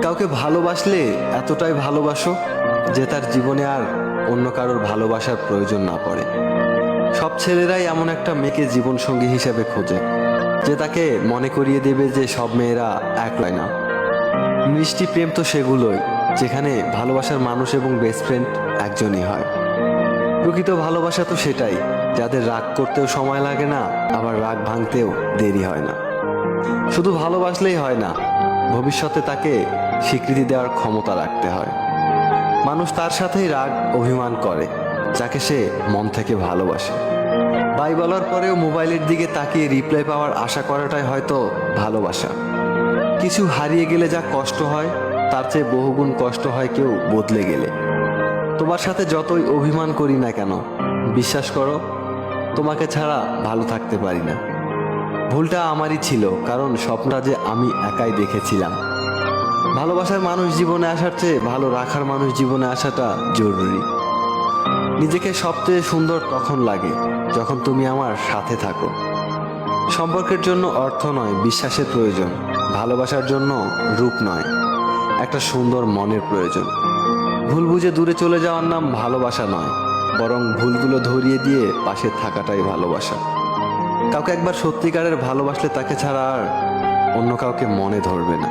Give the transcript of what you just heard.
কাউকে ভালোবাসলে এতটাই ভালোবাসো যে তার জীবনে আর অন্য কারোর ভালোবাসার প্রয়োজন না পড়ে। সব ছেলেরাই এমন একটা মেয়েকে জীবনসঙ্গী হিসেবে খোঁজে যে তাকে মনে করিয়ে দেবে যে সব মেয়েরা এক হয় না। মিষ্টি প্রেম তো সেগুলোই যেখানে ভালোবাসার মানুষ এবং বেস্ট ফ্রেন্ড একজনই হয়। প্রকৃত ভালোবাসা তো সেটাই যাদের রাগ করতেও সময় লাগে না, আবার রাগ ভাঙতেও দেরি হয় না। শুধু ভালোবাসলেই হয় না, ভবিষ্যতে তাকে স্বীকৃতি দেওয়ার ক্ষমতা রাখতে হয়। মানুষ তার সাথেই রাগ অভিমান করে যাকে সে মন থেকে ভালোবাসে। বাই বলার পরেও মোবাইলের দিকে তাকিয়ে রিপ্লাই পাওয়ার আশা করাটাই হয়তো ভালোবাসা। কিছু হারিয়ে গেলে যা কষ্ট হয় তার চেয়ে বহুগুণ কষ্ট হয় কেউ বদলে গেলে। তোমার সাথে যতই অভিমান করি না কেন, বিশ্বাস করো তোমাকে ছাড়া ভালো থাকতে পারি না। ভুলটা আমারই ছিল, কারণ স্বপ্নটা যে আমি একাই দেখেছিলাম। ভালোবাসার মানুষ জীবনে আসার চেয়ে ভালো রাখার মানুষ জীবনে আসাটা জরুরি। নিজেকে সবচেয়ে সুন্দর তখন লাগে যখন তুমি আমার সাথে থাকো। সম্পর্কের জন্য অর্থ নয়, বিশ্বাসের প্রয়োজন। ভালোবাসার জন্য রূপ নয়, একটা সুন্দর মনের প্রয়োজন। ভুল বুঝে দূরে চলে যাওয়ার নাম ভালোবাসা নয়, বরং ভুলগুলো ধরিয়ে দিয়ে পাশে থাকাটাই ভালোবাসা। কাউকে একবার সত্যিকারের ভালোবাসলে তাকে ছাড়া আর অন্য কাউকে মনে ধরবে না।